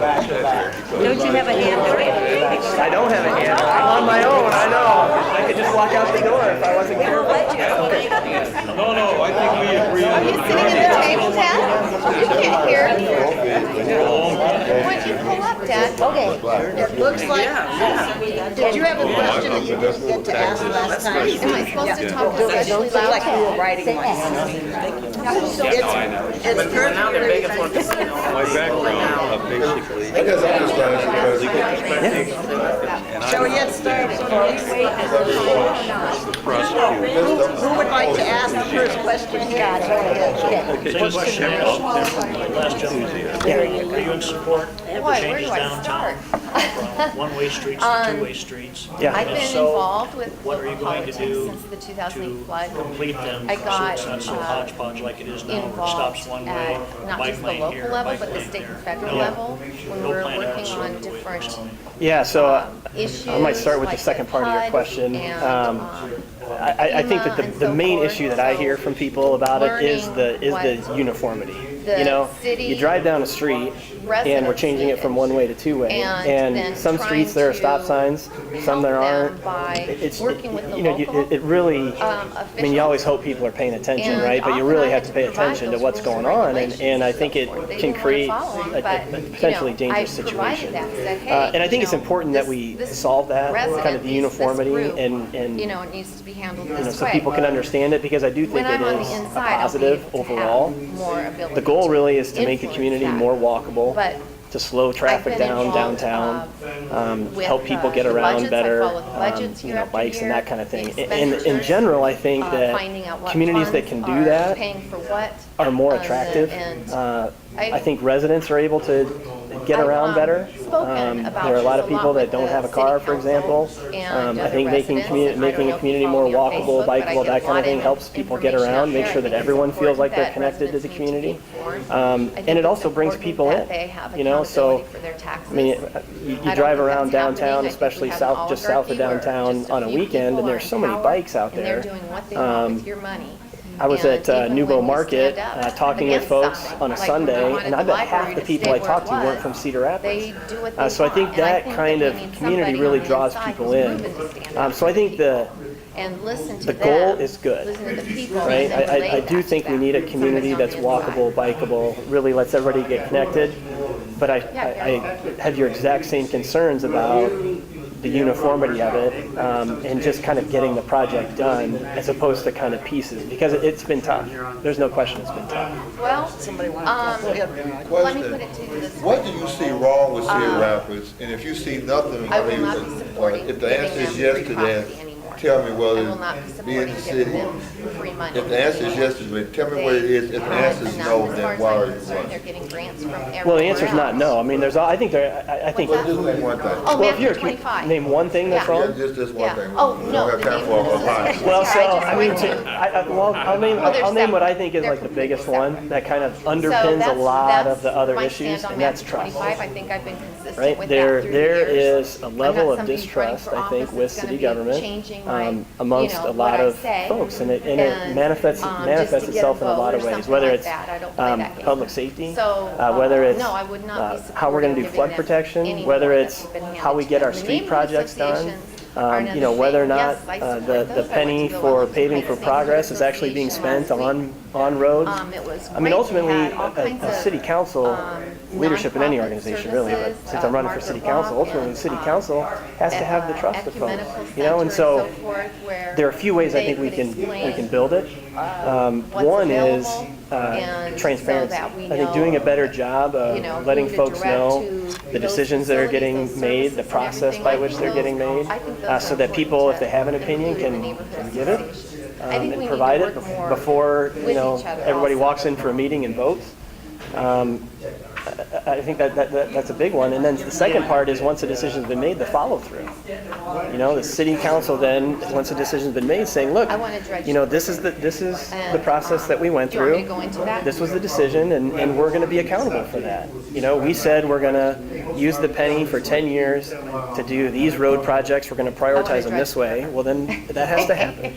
Don't you have a handle? I don't have a handle. I'm on my own, I know. I could just walk out the door if I wasn't careful. Okay. No, I think we agree. Are you sitting at the table, Dad? You can't hear. Why'd you pull up, Dad? Okay. It looks like, did you have a question that you didn't get to ask last time? Am I supposed to talk especially Sound like loud? you were writing one. It's perfectly My background, basically. I guess I'm just trying So get started. Who would like to ask the first question? Got it. Okay, just check out Last gentleman, are you in support of Boy, where changes do I downtown start? from one-way streets to two-way streets? Yeah. I've And been so, involved with what are you local going to politics do since the 2008 to flood. complete them I so got it's not so hodgepodge like it is now, where it involved stops one way, at not bike just the lane local here, level, bike but the lane state there. and federal No- level when no we're plan to working outsource on the way it different is. Yeah, so issues. I might start with the like second part of your HUD question. and, I think that FEMA and the so main forth. issue that I hear from people about it is the Learning uniformity. the You know, city you drive down a street and we're residents changing it from one way to two way. and then some trying streets there are stop to signs, some there help them aren't. by working with the you know, local, it really. I mean, you always officials. hope people are paying attention, And right? But you often really I have had to to pay provide attention to those what's rules going and on, regulations and I and think so it forth. They can didn't wanna create follow 'em, a but, potentially you know, dangerous I situation. provided that, said, hey, And I think it's you know, important that this- we this solve that resident, kind of the this uniformity group, and you know, it needs to be handled you know, this so way. people can understand it, because I do think When it I'm on is the a inside, I'll be positive able to overall. have more ability The goal to really is to make the influence community that. more walkable, But to slow traffic I've been down involved, downtown, with, help people get the around budgets. I better, follow the budgets you year know, after bikes and year, that kind of the thing. And in expenditures, general, I think that finding out what communities that funds can do are that paying for what, are more and- attractive. and I think residents are able to get I've, around better. spoken about There are a lot of this a lot people that with don't the have a city car, for council example. and I other think making residents, and I don't making know a if community you more follow me on walkable, Facebook, but I bikeable, get that a kind lot of thing of helps people get information around, out make there. sure I that think it's everyone feels like they're important connected to the that residents need community. to be informed. I think And it it's also brings important people that in. they have You know, so accountability for their taxes. I mean, you I don't drive think around that's happening. I downtown, think especially we have an just south of oligarchy where downtown just a on a few weekend, people and are there's in so many power, bikes out and they're there. doing what they want with your money. I was And at even Newbo when we Market stand up talking with against folks something, on a like when Sunday, we wanted and I the bet half library the to people stay I where talked it to weren't was, from Cedar Rapids. They do what they So I think want, and I that think kind that of we need community somebody really on the draws inside people who's in. proven to stand up So I for think people and listen to the them, goal is good, listen to the people, right? and then relay I that do to think we them. need a community Somebody that's on the inside. walkable, bikeable, really lets everybody get connected. But I have your exact same concerns about the uniformity of it, and just kind of getting the project done as opposed to kind of pieces, because it's been tough. There's no question it's been tough. Well, let me put it to you this way. What do you see wrong with Cedar Rapids? And if you see nothing, I will not be supporting if the giving answer them is yes free to property that, anymore. tell me I whether will not be being supporting the giving city. them free money. If the answer is yes to it, tell me what it is. If the answer is no, then why are you running? They're getting grants from everywhere. Well, the answer is not no. I mean, I think Well, just name one thing. Oh, well, if you're Matthew 25. name one thing that's Yeah. Yeah, wrong. just one Yeah. thing. Oh, We no, don't the have time name for of a the lot. association. Well, Yeah, so I just I mean, went to- well, I'll name there's I'll name what I several. think is They're like the biggest completely one that kind of So underpins a that's- lot of the that's other my issues, stand on and that's Matthew trust. 25. I think I've been consistent Right with there, that through the there years. is a I'm level not of somebody who's running distrust, for I think, office with that's city gonna be government changing my, amongst you know, a lot what I of say. folks, and it And, manifests just to get a itself in a vote lot or of ways, something whether like it's that. I don't play that game. public safety, So, whether it's no, I would not be how we're going to do supporting flood giving them protection, any whether more it's that's been handed how we to get them. our The street neighborhood projects done. associations are You know, another whether or thing. not Yes, I support the those. I went penny to the for ones paving behind for the progress is neighborhood actually being association spent last week. on roads. It was I mean, great. ultimately, They had all kinds a of, city council, leadership in any nonprofit organization really, but services, since I'm running for city Margaret council, Walk ultimately the and, city council has to have the trust of folks. ecumenical You know, and center so forth, where there are a few ways I they think we could can explain build it. what's One is available, and transparency. so that we I think doing a know, better job of you know, letting who to folks direct know to the those decisions that are facilities, getting those made, the services and process everything. by I which think they're getting those- made, I think those so are that people, important if they have an to opinion, include can the neighborhood give it associations. I think we and need to provide it work more before with you know each other everybody also. walks in for a meeting and votes. I think that's a big one. And then the second part is once a decision's been made, the follow through. You know, the city council then, once a decision's been made, saying, look, I wanna dredge you know, this is the process that we went do you want through. me to go into that? This was the decision, and we're going to be accountable for that. You know, we said we're going to use the penny for 10 years to do these road projects. We're going to prioritize them this way. Well, then that has to happen.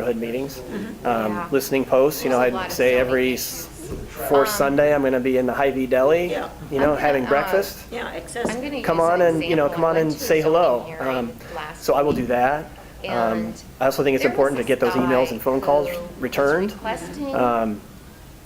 neighborhood meetings. Listening posts, I'd say every 4th Sunday, I'm going to be in the Hy-Vee Deli, Yeah. having breakfast. Yeah, I'm accessible. gonna Come use on an and, example. come on I and went to a say hello. zoning hearing last So I will do that. And I also think it's there was important to this get those emails guy and phone calls who was returned. requesting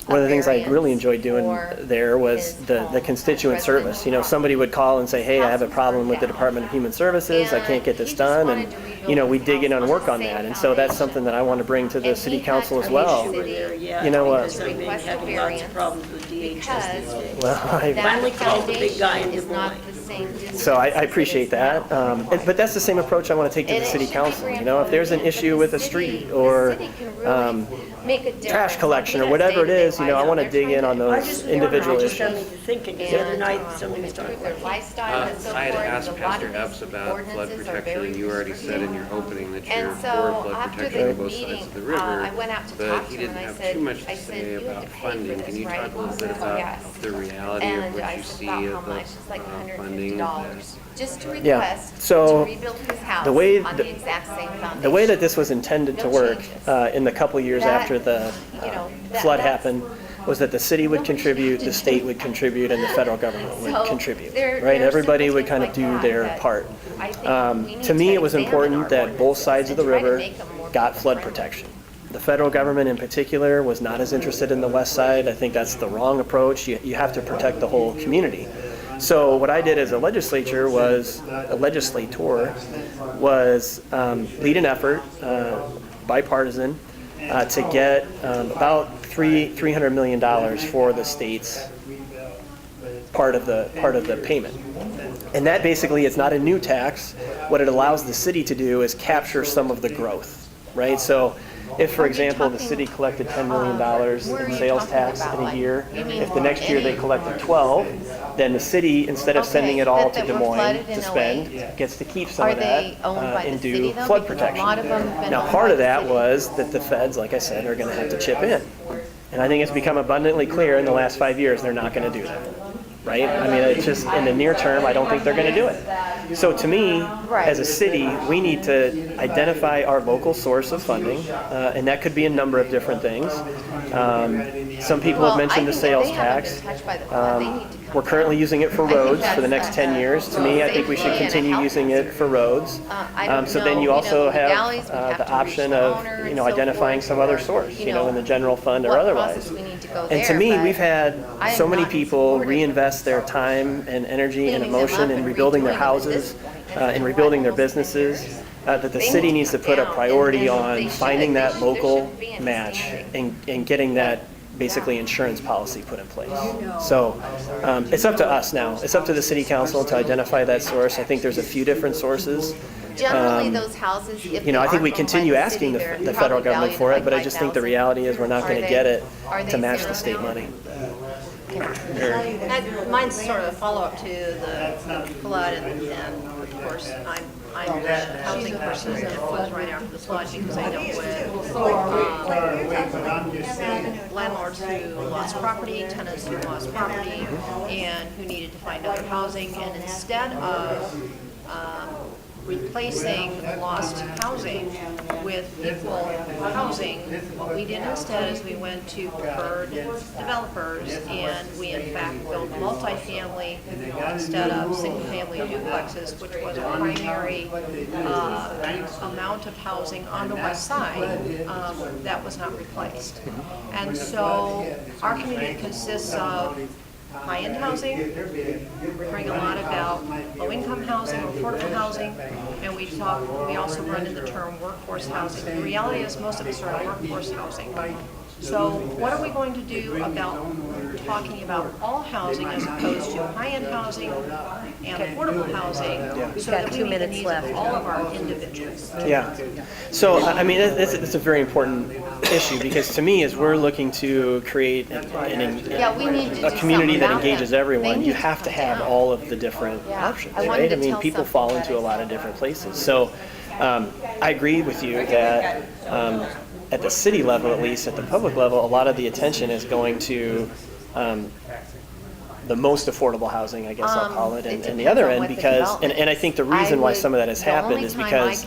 One of the things I really variance enjoyed doing for there was his the home, constituent service. residential Somebody would call and say, hey, I have a House problem with the burned Department of Human Services, I can't get And this he just done, wanted and, to rebuild we his dig in house and on work the on same that. And so that's foundation. something that I want to bring to the And city he had council to as well. city Yeah, You know what? because I've been request a having lots of variance problems with DHS these because days. Well, Finally that called the big guy in foundation is Des not Moines. the same distance. So I as it appreciate is that. now. But that's the same approach I want to take to And the it city should be council. If there's an grandfathered in, issue but with the a street city- the or city can really make a difference. trash collection or Like, whatever it is, day-to-day I life. want to They're dig in trying on to I those just individual wondered, it just got issues. me to thinking, because the other night somebody was talking improve their about lifestyle and so I had forth. asked A lot Pastor of Epps these about flood ordinances are protection, very and you already said in your opening that you're And for so flood after protection the on both sides meeting, of the river. I went out to But talk he to him didn't and I have said, too much to I said, say you have about to pay for funding. this, Can you right? talk a little He bit says, about yes. the reality of And what I you said, see about of how the much? It's like funding? $150 just to Yeah. request So, to rebuild his house the way on the- the exact same foundation. The way that this was intended to No work changes. in the couple years That, after the flood that's- happened was that the city would Nobody contribute, the changed. state would contribute, and the federal government would So, contribute. there Right? are Everybody simple would things kind of like do that their that part. I think we need To me, it was examine important our that both sides of the ordinances and try to river make them more got flood people-friendly. protection. The federal government in particular was not as interested in the west side. I think that's the wrong approach. You have to protect the whole community. So what I did as a legislator was lead an effort, bipartisan, to get about $300 million for the state's part of the payment. And that basically is not a new tax. What it allows the city to do is capture some of the growth, right? So if, for example, the city collected $10 million where are in you sales talking tax about? in a Like, year, you mean if the next year they any- collected 12, then the city, instead of sending it all to that Des were Moines flooded to in spend, 08? gets to keep some Are of that they owned by the and city, do though? flood Because a protection. lot of them have been Now, owned part by of the that city. was that the feds, like I said, are going to have to chip in. And I think it's become abundantly clear in the last 5 years they're not going to do that. Right? I mean, it's just in the near term, I don't think they're going to do it. So to me, as a city, we need to identify our local source of funding, and that could be a number of different things. Some people have mentioned the sales tax. We're currently using it for roads for the next 10 years. To me, I think we should continue using it for roads. So then you also have the option of, identifying some other source, in the general fund or otherwise. And to me, we've had so many people reinvest their time and energy and emotion in rebuilding their houses, in rebuilding their businesses, that the city needs to put a priority on finding that local match and getting that basically insurance policy put in place. So it's up to us now. It's up to the city council to identify that source. I think there's a few different sources. Generally, those houses, if I think we continue asking the federal government for it, but I just think the reality is we're not going to get it to match the state money. Mine's sort of a follow-up to the flood, and of course, I'm a housing person that was right after the flood because I dealt with landlords who lost property, tenants who lost property, and who needed to find other housing, and instead of replacing lost housing with equal housing, what we did instead is we went to preferred developers, and we in fact built multifamily instead of single-family duplexes, which was a primary amount of housing on the west side that was not replaced. And so our community consists of high-end housing, we're hearing a lot about low-income housing, affordable housing, and we also run in the term workforce housing. The reality is most of us are in workforce housing. So what are we going to do about talking about all housing as opposed to high-end housing and affordable housing so that we meet the needs of all of our individuals? Yeah. So, I mean, it's a very important issue because to me, as we're looking to create a community that engages everyone, you have to have all of the different options, right? I mean, people fall into a lot of different places. So, I agree with you that at the city level, at least at the public level, a lot of the attention is going to the most affordable housing, I guess I'll call it, and the other end, because, and I think the reason why some of that has happened is because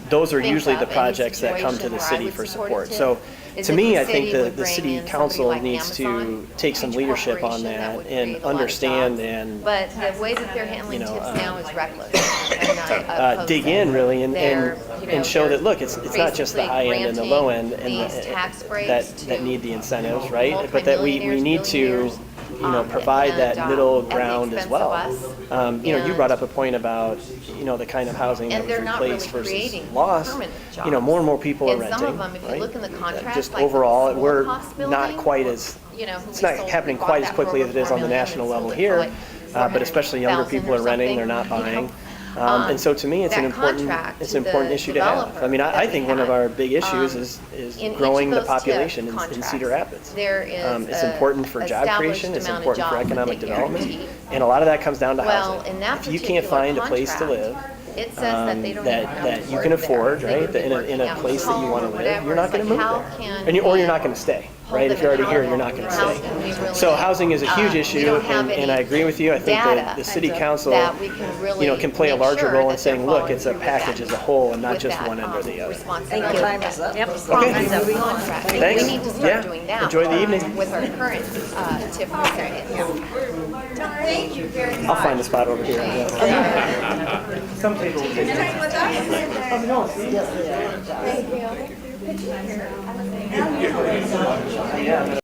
those are think usually the of any projects that come to situation the where I city would for support it support. So is to if me, the I think city would the bring city in council somebody like needs to Amazon, take some huge leadership on corporation that that would and create a lot of understand jobs. and But the way that they're handling you know, tips now is reckless. And I oppose dig it. in really They're, you know, and show they're that, look, it's not just the basically high end and the low end granting and these tax breaks that to need the incentives, right? But that we need to, multimillionaires, you know, provide that middle at the ground as expense well. of us. You know, you And- brought up a point about, you know, the kind of housing that And was they're not really replaced versus creating lost. permanent You know, more and more people are And renting, some of them, if you right? look in the contracts, Just like overall, the we're cost not building, quite as, you know, who it's we not sold- happening we bought quite as that quickly for as it is over on the $4 million national and level sold it for here, like but especially younger 400,000 people are or renting, they're something, not you know. buying. And so to me, it's an that important, contract it's to an important the issue to have. I mean, developer I that think we one of had, our big issues is in each growing of the those TIF population in contracts, Cedar Rapids. there is It's a important for job established creation, it's amount of important for jobs that economic they development, guarantee. and a lot of that comes down to Well, housing. in that If you particular can't find a place to live, contract, it says that they don't even have that to you work can afford, there. They right, could be in working a out place that you home want to or live, whatever. you're not It's going to like, move how there. can Or you're we not going to stay, hold right? If them you're already here, you're accountable? not going to How stay. can we really, So housing is a huge we issue, don't have and I any agree with you. I think that data the city council, that we can really you know, can play a make larger sure role in that they're saying, look, following it's a through with that- package as a whole and not with just that, one end or the other. responsibility. Time is up. Yep. Okay. Time's up. Contract. Thanks. We need to Yeah. start doing that. Enjoy the evening. With our current TIF recipients. Thank you very much. I'll find a spot over here. Some people will take it.